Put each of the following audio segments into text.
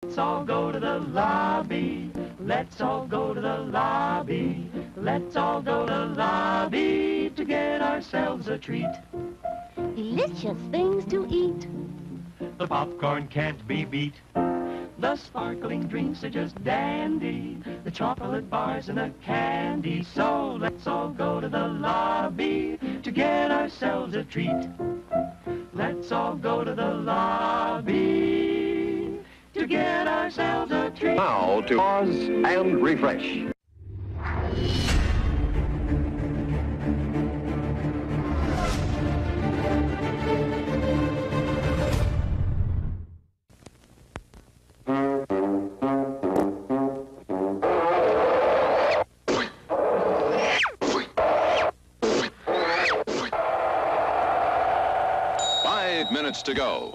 Let's all go to the lobby. Let's all go to the lobby. Let's all go to the lobby to get ourselves a treat. Delicious things to eat. The popcorn can't be beat. The sparkling drinks are just dandy. The chocolate bars and the candy. So let's all go to the lobby to get ourselves a treat. Let's all go to the lobby to get ourselves a treat. Now to pause and refresh. Minutes to go.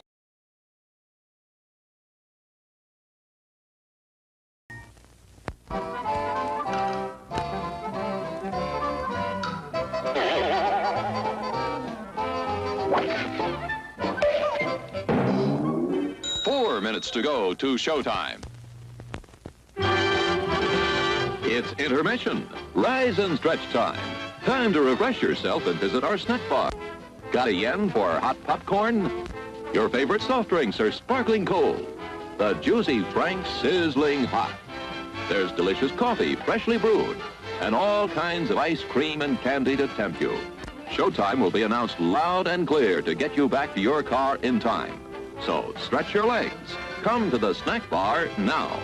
Four minutes to go to showtime. It's intermission. Rise and stretch time. Time to refresh yourself and visit our snack bar. Got a yen for hot popcorn? Your favorite soft drinks are sparkling cold. The juicy Frank's sizzling hot. There's delicious coffee, freshly brewed, and all kinds of ice cream and candy to tempt you. Showtime will be announced loud and clear to get you back to your car in time. So stretch your legs. Come to the snack bar now.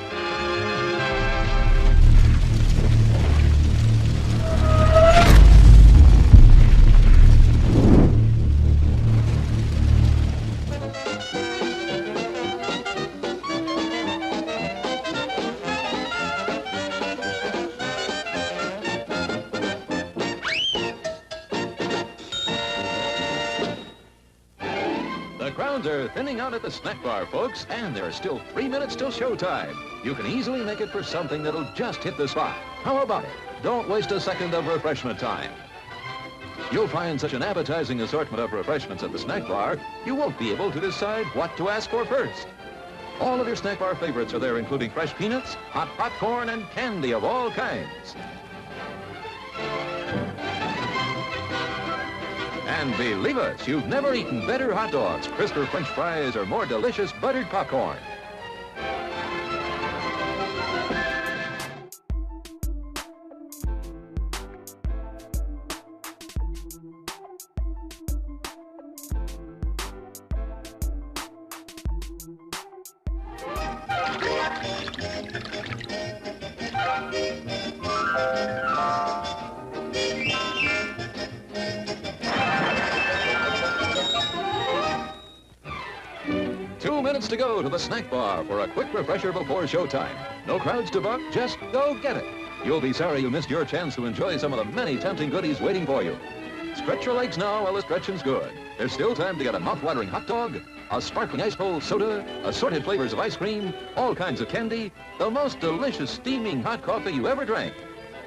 Crowds are thinning out at the snack bar, folks, and there are still 3 minutes till showtime. You can easily make it for something that'll just hit the spot. How about it? Don't waste a second of refreshment time. You'll find such an appetizing assortment of refreshments at the snack bar, you won't be able to decide what to ask for first. All of your snack bar favorites are there, including fresh peanuts, hot popcorn, and candy of all kinds. And believe us, you've never eaten better hot dogs, crisper French fries, or more delicious buttered popcorn. Minutes to go to the snack bar for a quick refresher before showtime. No crowds to buck, just go get it. You'll be sorry you missed your chance to enjoy some of the many tempting goodies waiting for you. Stretch your legs now while the stretching's good. There's still time to get a mouth-watering hot dog, a sparkling ice-cold soda, assorted flavors of ice cream, all kinds of candy, the most delicious steaming hot coffee you ever drank,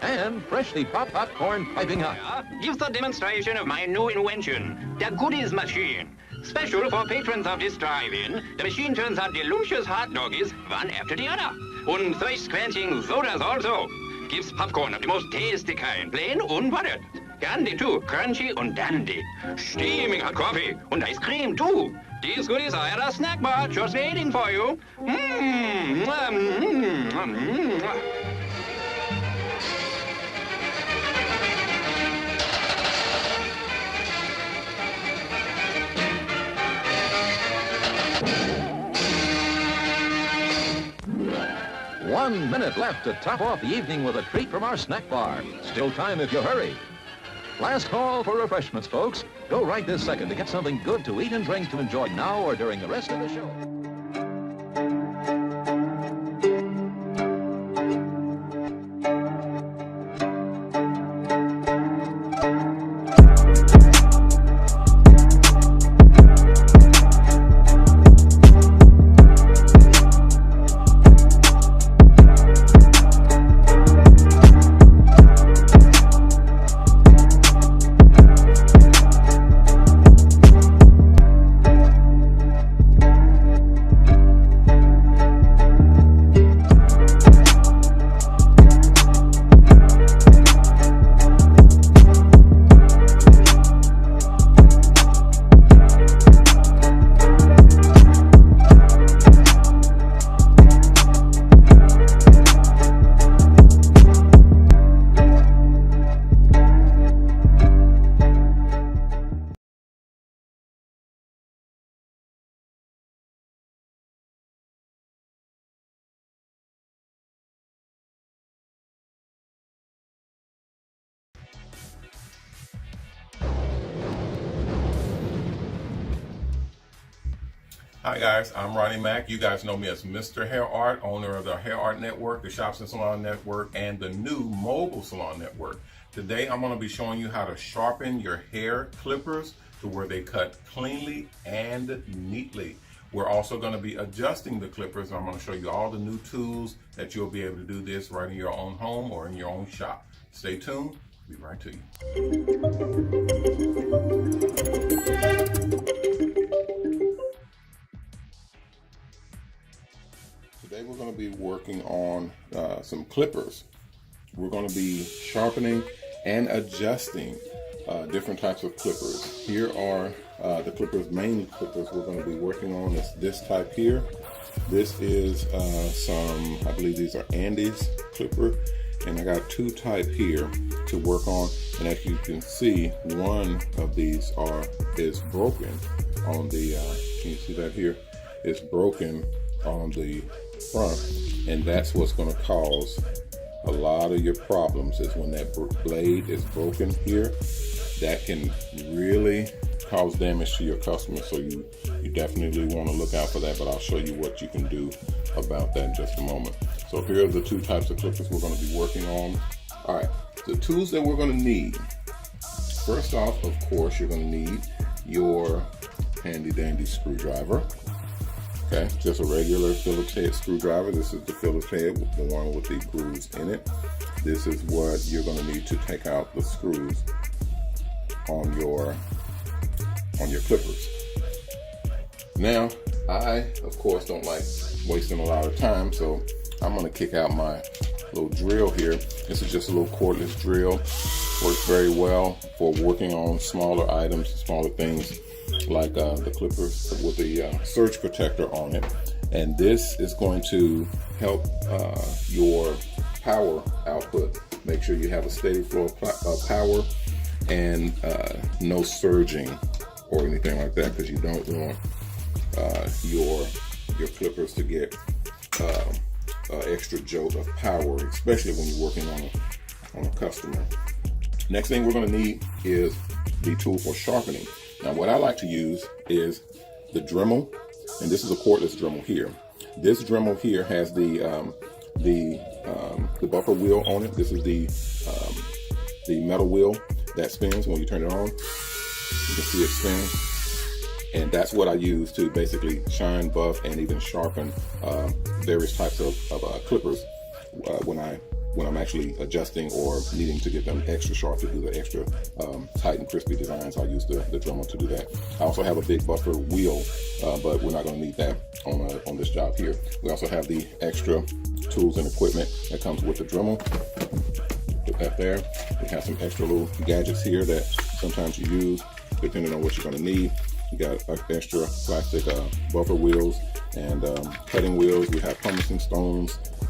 and freshly popped popcorn piping hot. Gives a demonstration of my new invention, the goodies machine. Special for patrons of this drive-in, the machine turns out delicious hot doggies one after the other. And thirst-quenching sodas also. Gives popcorn of the most tasty kind, plain unbuttered. Candy too, crunchy and dandy. Steaming hot coffee and ice cream too. These goodies are at a snack bar just waiting for you. One minute left to top off the evening with a treat from our snack bar. Still time if you hurry. Last call for refreshments, folks. Go right this second to get something good to eat and drink to enjoy now or during the rest of the show. Hi guys, I'm Ronnie Mac. You guys know me as Mr. Hair Art, owner of the MrHairArt Network, the Shops Salons Network, and the new Mobile Salon Network. Today I'm going to be showing you how to sharpen your hair clippers to where they cut cleanly and neatly. We're also going to be adjusting the clippers. I'm going to show you all the new tools that you'll be able to do this right in your own home or in your own shop. Stay tuned. Be right to you. Today we're going to be working on some clippers. We're going to be sharpening and adjusting different types of clippers. Here are the clippers, main clippers we're going to be working on. Is this type here. This is some, I believe these are Andes clipper, and I got two type here to work on. And as you can see, one of these is broken on the. Can you see that here? It's broken on the front, and that's what's going to cause a lot of your problems. Is when that blade is broken here, that can really cause damage to your customer. So you definitely want to look out for that, but I'll show you what you can do about that in just a moment. So here are the two types of clippers we're going to be working on. All right, the tools that we're going to need. First off, of course, you're going to need your handy dandy screwdriver. Okay, just a regular Phillips head screwdriver. This is the Phillips head, the one with the grooves in it. This is what you're going to need to take out the screws on your clippers. Now, I, of course, don't like wasting a lot of time, so I'm going to kick out my little drill here. This is just a little cordless drill. Works very well for working on smaller items, smaller things, like the clippers with the surge protector on it. And this is going to help your power output. Make sure you have a steady flow of power and no surging or anything like that, because you don't want your clippers to get extra jolt of power, especially when you're working on a customer. Next thing we're going to need is the tool for sharpening. Now, what I like to use is the Dremel, and this is a cordless Dremel here. This Dremel here has the buffer wheel on it. This is the metal wheel that spins when you turn it on. You can see it spin, and that's what I use to basically shine, buff, and even sharpen various types of clippers when I'm actually adjusting or needing to get them extra sharp to do the extra tight and crispy designs. I use the Dremel to do that. I also have a big buffer wheel, but we're not going to need that on this job here. We also have the extra tools and equipment that comes with the Dremel. Put that there. We have some extra little gadgets here that sometimes you use depending on what you're going to need. You got extra plastic buffer wheels and cutting wheels. We have pumice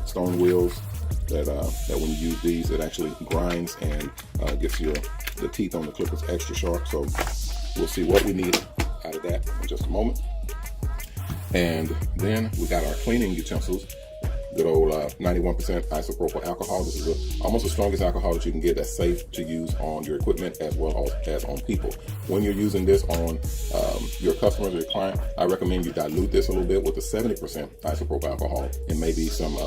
stone wheels that when you use these, it actually grinds and gets the teeth on the clippers extra sharp. So we'll see what we need out of that in just a moment. And then we got our cleaning utensils. Good old 91% isopropyl alcohol. This is almost the strongest alcohol that you can get that's safe to use on your equipment as well as on people. When you're using this on your customers or your client, I recommend you dilute this a little bit with the 70% isopropyl alcohol and maybe some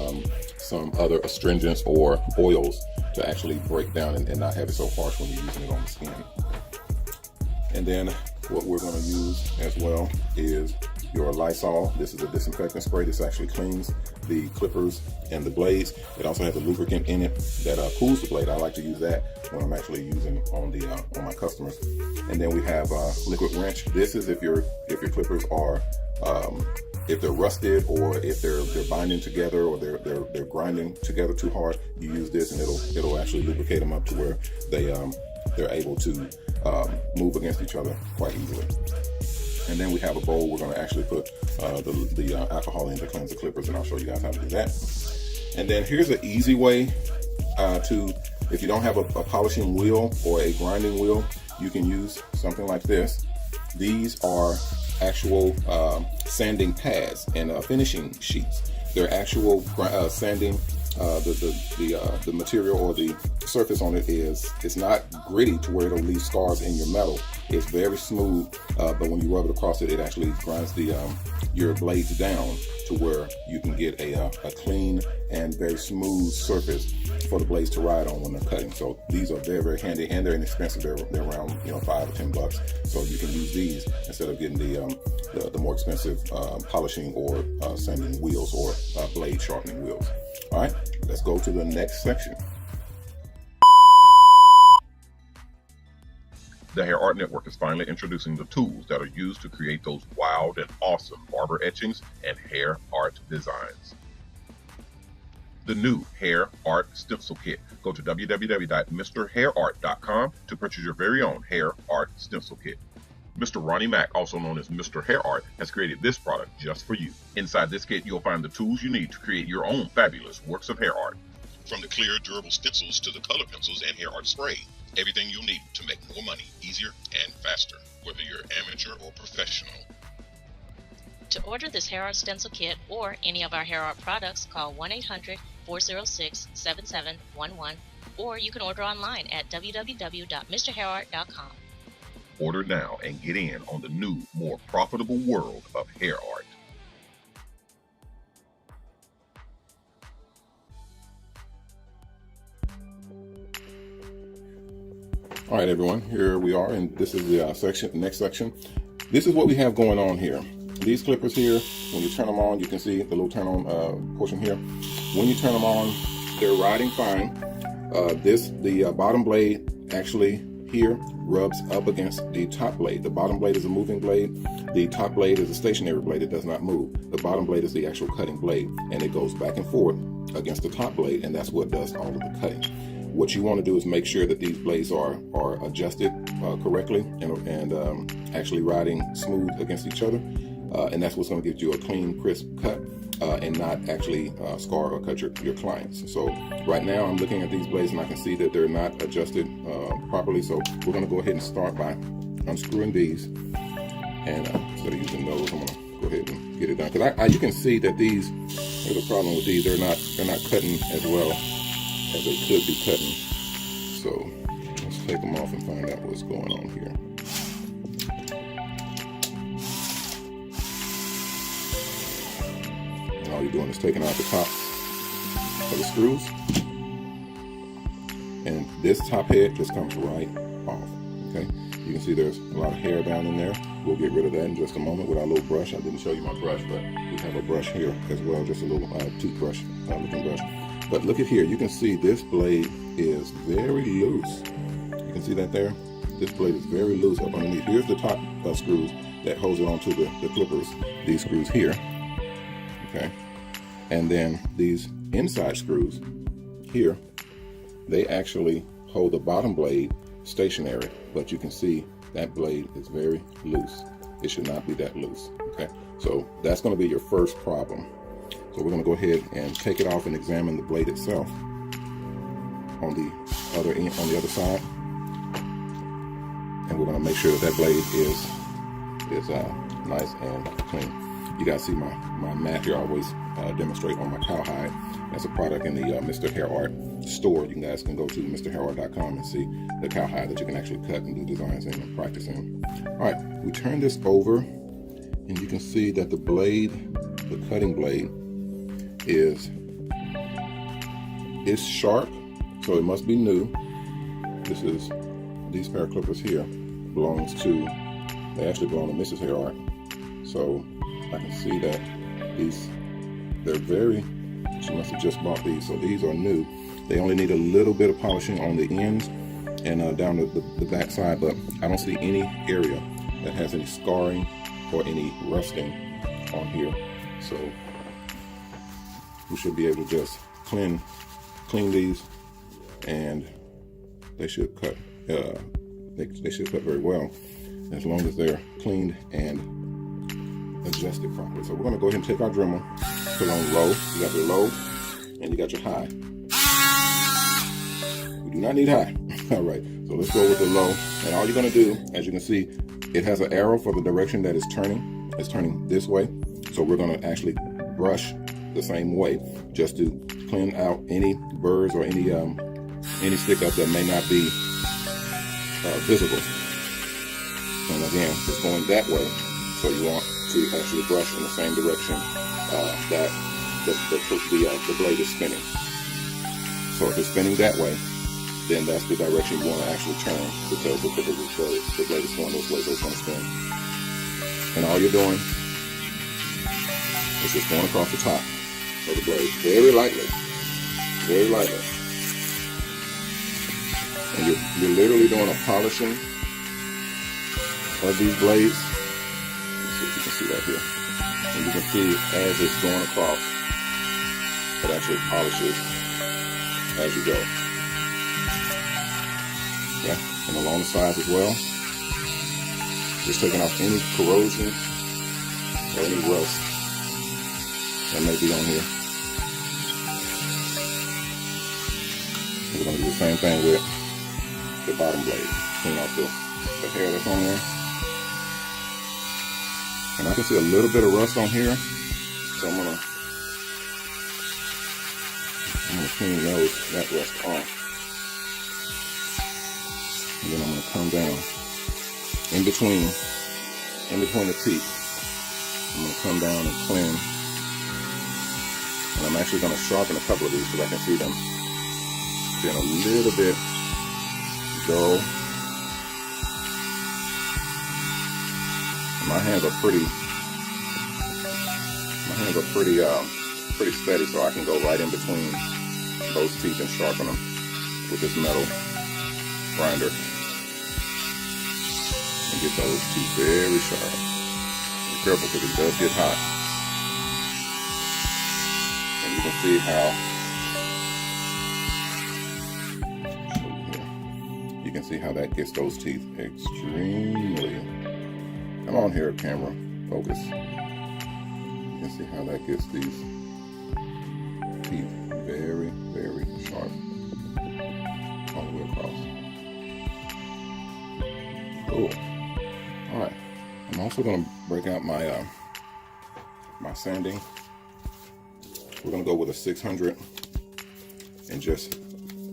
other astringents or oils to actually break down and not have it so harsh when you're using it on the skin. And then what we're going to use as well is your Lysol. This is a disinfectant spray. This actually cleans the clippers and the blades. It also has a lubricant in it that cools the blade. I like to use that when I'm actually using on my customers. And then we have liquid wrench. This is if your clippers are if they're rusted or if they're binding together or they're grinding together too hard. You use this and it'll actually lubricate them up to where they're able to move against each other quite easily. And then we have a bowl. We're going to actually put the alcohol in to cleanse the clippers, and I'll show you guys how to do that. And then here's an easy way if you don't have a polishing wheel or a grinding wheel, you can use something like this. These are actual sanding pads and finishing sheets. They're actual sanding. The material or the surface on it it's not gritty to where it'll leave scars in your metal, It's very smooth, but when you rub it across it, it actually grinds the your blades down to where you can get a clean and very smooth surface for the blades to ride on when they're cutting. So these are very, very handy, and they're inexpensive. They're around, you know, $5 or $10. So you can use these instead of getting the more expensive polishing or sanding wheels or blade sharpening wheels. All right, let's go to the next section. The Hair Art Network is finally introducing the tools that are used to create those wild and awesome barber etchings and hair art designs. The new Hair Art Stencil Kit. Go to www.MrHairArt.com to purchase your very own Hair Art Stencil Kit. Mr. Ronnie Mac, also known as MrHairArt, has created this product just for you. Inside this kit, you'll find the tools you need to create your own fabulous works of hair art. From the clear, durable stencils to the color pencils and hair art spray. Everything you'll need to make more money easier and faster, whether you're amateur or professional. To order this Hair Art Stencil Kit or any of our hair art products, call 1-800-406-7711, or you can order online at www.MrHairArt.com. Order now and get in on the new, more profitable world of hair art. All right, everyone, here we are, and this is the next section. This is what we have going on here. These clippers here, when you turn them on, you can see the little turn on portion here. When you turn them on, they're riding fine. The bottom blade actually here rubs up against the top blade. The bottom blade is a moving blade. The top blade is a stationary blade. It does not move. The bottom blade is the actual cutting blade, and it goes back and forth against the top blade, and that's what does all of the cutting. What you want to do is make sure that these blades are adjusted correctly and actually riding smooth against each other, and that's what's going to give you a clean, crisp cut and not actually scar or cut your clients. So right now I'm looking at these blades and I can see that they're not adjusted properly, so we're going to go ahead and start by unscrewing these, and instead of using those, I'm going to go ahead and get it done, because you can see that these, there's a problem with these, they're not cutting as well as they could be cutting. So let's take them off and find out what's going on here. And all you're doing is taking out the tops of the screws, and this top head just comes right off. Okay, you can see there's a lot of hair down in there. We'll get rid of that in just a moment with our little brush. I didn't show you my brush, but we have a brush here as well, just a little toothbrush looking brush. But look at here, you can see this blade is very loose. You can see that there? This blade is very loose up underneath. Here's the top screws that holds it onto the clippers, these screws here, okay? And then these inside screws here, they actually hold the bottom blade stationary, but you can see that blade is very loose. It should not be that loose, okay? So that's gonna be your first problem. So we're going to go ahead and take it off and examine the blade itself on the other end, on the other side, and we're going to make sure that that blade is nice and clean. You guys see my mat here. I always demonstrate on my cowhide. That's a product in the MrHairArt store. You guys can go to MrHairArt.com and see the cowhide that you can actually cut and do designs in and practice in. All right, we turn this over, and you can see that the blade, the cutting blade, is sharp, so it must be new. These pair of clippers here they actually belong to Mrs. HairArt. So I can see that she must have just bought these, so these are new. They only need a little bit of polishing on the ends and down the back side, but I don't see any area that has any scarring or any rusting on here. So we should be able to just clean these, and they should cut. They should cut very well as long as they're cleaned and adjusted properly. So we're going to go ahead and take our Dremel, put on low. You got your low and you got your high. We do not need high. All right. So let's go with the low. And all you're going to do, as you can see, it has an arrow for the direction that it's turning. It's turning this way. So we're going to actually brush the same way, just to clean out any burrs or any stick up that may not be visible. And again, it's going that way, so you want to actually brush in the same direction that the blade is spinning. So if it's spinning that way, then that's the direction you want to actually turn, because the blade is going this way, so it's going to spin. And all you're doing is just going across the top of the blade, very lightly, very lightly. And you're literally doing a polishing of these blades. Let's see if you can see that here. And you can see as it's going across, it actually polishes as you go. Yeah, and along the sides as well. Just taking off any corrosion or any rust that may be on here. We're going to do the same thing with the bottom blade. Clean off the hair that's on there. And I can see a little bit of rust on here, so I'm gonna clean that rust off. And then I'm gonna come down in between the teeth. I'm gonna come down and clean. And I'm actually gonna sharpen a couple of these because I can see them being a little bit dull. My hands are pretty pretty steady, so I can go right in between those teeth and sharpen them with this metal grinder and get those teeth very sharp. Be careful because it does get hot. And you can see how that gets those teeth extremely. Come on here, camera, focus. You can see how that gets these teeth very, very sharp all the way across. Cool. All right. I'm also going to break out my my sanding. We're going to go with a 600 and just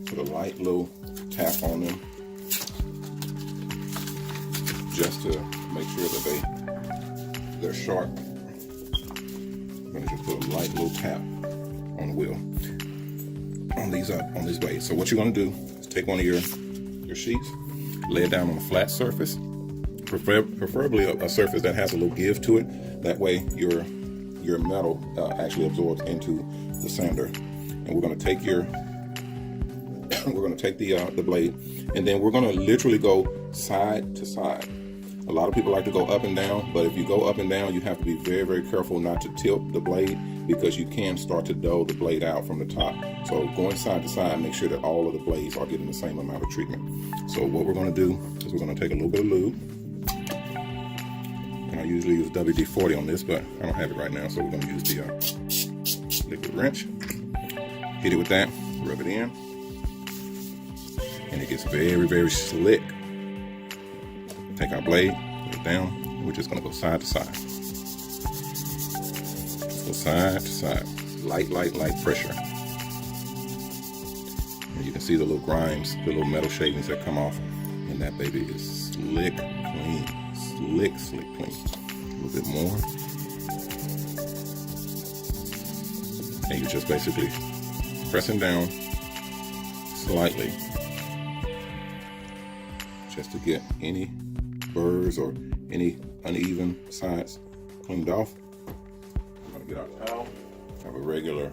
put a light little tap on them, just to make sure that they're sharp. I'm going to just put a light little tap on the wheel on these blades. So what you're going to do is take one of your sheets, lay it down on a flat surface, preferably a surface that has a little give to it. That way your metal actually absorbs into the sander. And we're going to take the blade, and then we're going to literally go side to side. A lot of people like to go up and down, but if you go up and down, you have to be very, very careful not to tilt the blade, because you can start to dull the blade out from the top. So going side to side, make sure that all of the blades are getting the same amount of treatment. So what we're going to do is we're going to take a little bit of lube. And I usually use WD-40 on this, but I don't have it right now, so we're going to use the liquid wrench. Hit it with that, rub it in, and it gets very, very slick. Take our blade, put it down, and we're just going to go side to side. Go side to side. Light pressure. And you can see the little grimes, the little metal shavings that come off, and that baby is slick clean. Slick clean. A little bit more. And you're just basically pressing down slightly, just to get any burrs or any uneven sides cleaned off. I'm going to get our towel. Have a regular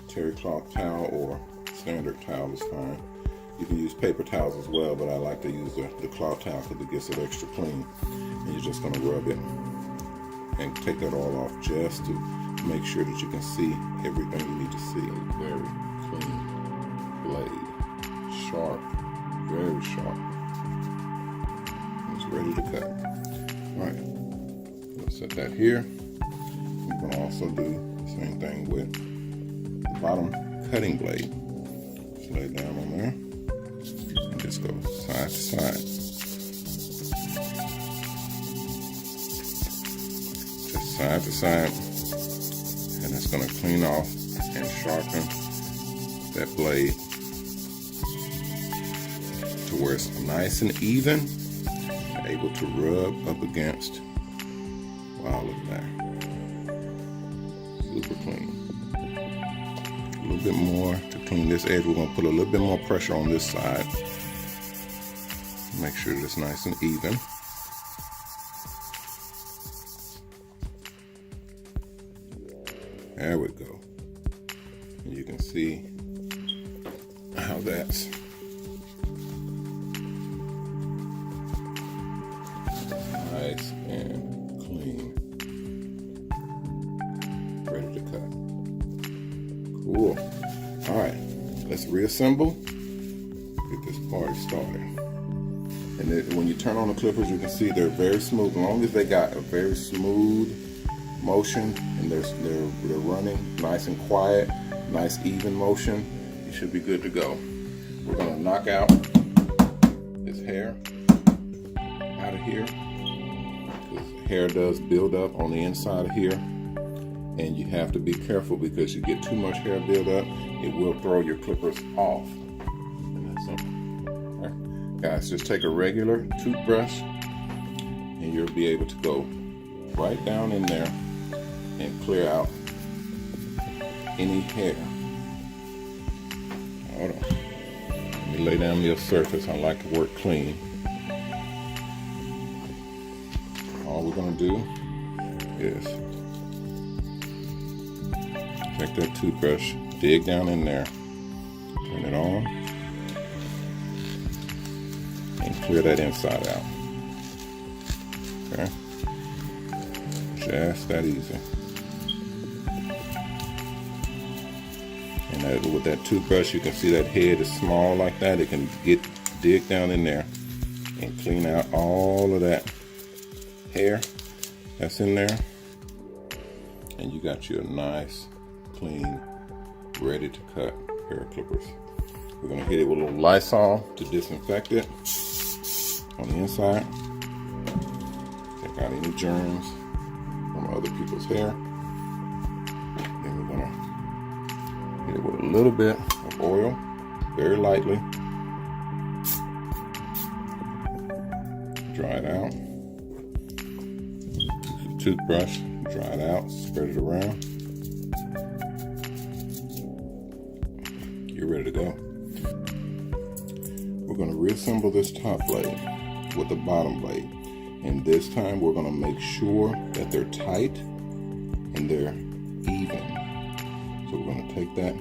terry cloth towel or standard towel is fine. You can use paper towels as well, but I like to use the cloth towel because it gets it extra clean. And you're just going to rub it and take that all off just to make sure that you can see everything you need to see. A very clean blade. Sharp, very sharp. It's ready to cut. All right, we'll set that here. We're going to also do the same thing with the bottom cutting blade. Just lay it down on there and just go side to side. Just side to side, and it's going to clean off and sharpen that blade to where it's nice and even. able to rub up against. Wow, look at that. Super clean. A little bit more to clean this edge. We're going to put a little bit more pressure on this side. Make sure that it's nice and even. There we go. And you can see how that's nice and clean. Ready to cut. Cool. All right, let's reassemble. Get this party started. And then when you turn on the clippers, you can see they're very smooth. As long as they got a very smooth motion and they're running nice and quiet, nice even motion, you should be good to go. We're gonna knock out this hair out of here, because hair does build up on the inside of here, and you have to be careful because you get too much hair build up, it will throw your clippers off. And that's simple. All right. Guys, just take a regular toothbrush and you'll be able to go right down in there and clear out any hair. Hold on. Let me lay down your surface. I like to work clean. All we're going to do is take that toothbrush, dig down in there, turn it on, and clear that inside out. Okay? Just that easy. And with that toothbrush, you can see that head is small like that. It can dig down in there and clean out all of that hair that's in there. And you got your nice, clean, ready to cut hair clippers. We're gonna hit it with a little Lysol to disinfect it on the inside. Take out any germs from other people's hair. Then we're gonna hit it with a little bit of oil, very lightly. Dry it out. Use the toothbrush, dry it out, spread it around. You're ready to go. We're going to reassemble this top blade with the bottom blade. And this time we're going to make sure that they're tight and they're even. So we're going to take that.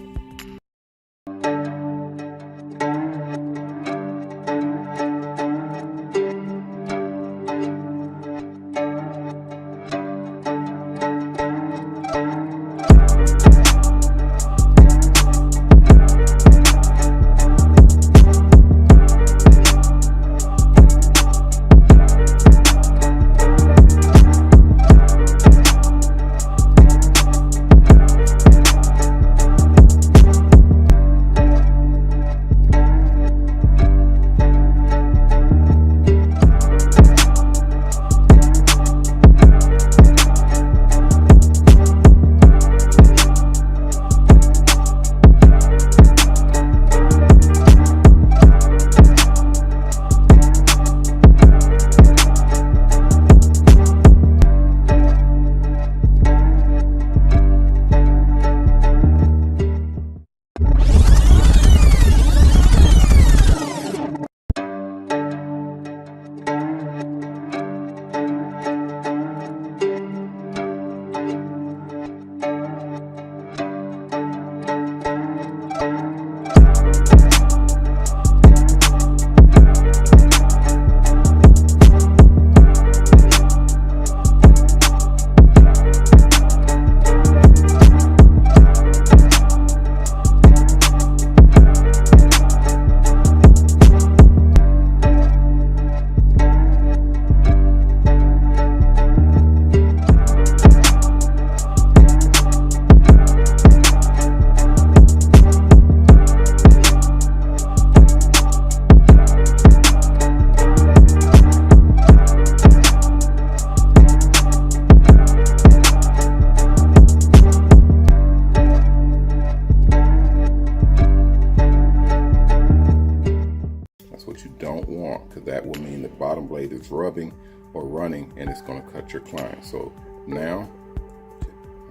out, because that will mean the bottom blade is rubbing or running, and it's going to cut your client. So now,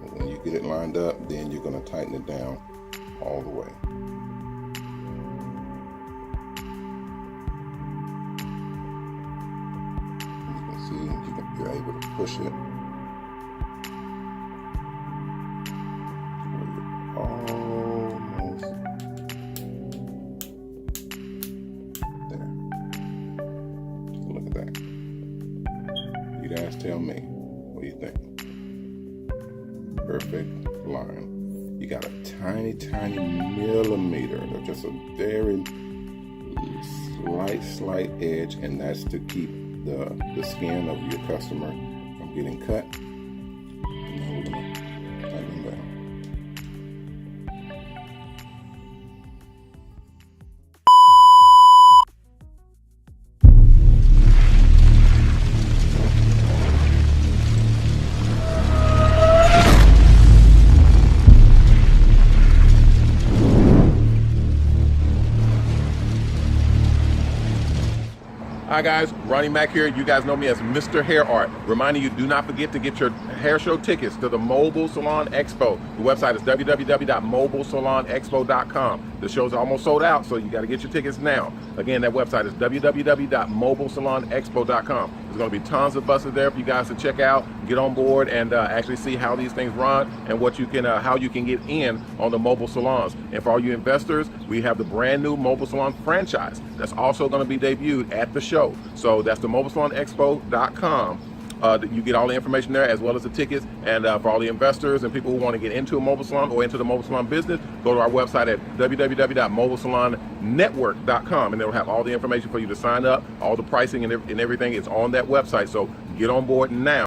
when you get it lined up, then you're going to tighten it down all the way. You can see you're able to push it. Almost there. Look at that. You guys tell me, what do you think? Perfect line. You got a tiny millimeter, just a very slight edge, and that's to keep the skin of your customer from getting cut. And now we're gonna tighten them down. Hi guys, Ronnie Mac here. You guys know me as MrHairArt. Reminding you, do not forget to get your hair show tickets to the Mobile Salon Expo. The website is www.mobilesalonexpo.com. The show's almost sold out, so you got to get your tickets now. Again, that website is www.mobilesalonexpo.com. There's going to be tons of buses there for you guys to check out, get on board, and actually see how these things run and what you can, how you can get in on the mobile salons. And for all you investors, we have the brand new Mobile Salon franchise that's also going to be debuted at the show. So that's the mobilesalonexpo.com. You get all the information there, as well as the tickets. And for all the investors and people who want to get into a mobile salon or into the mobile salon business, go to our website at www.mobilesalonnetwork.com, and they'll have all the information for you to sign up. All the pricing and everything is on that website. So get on board now.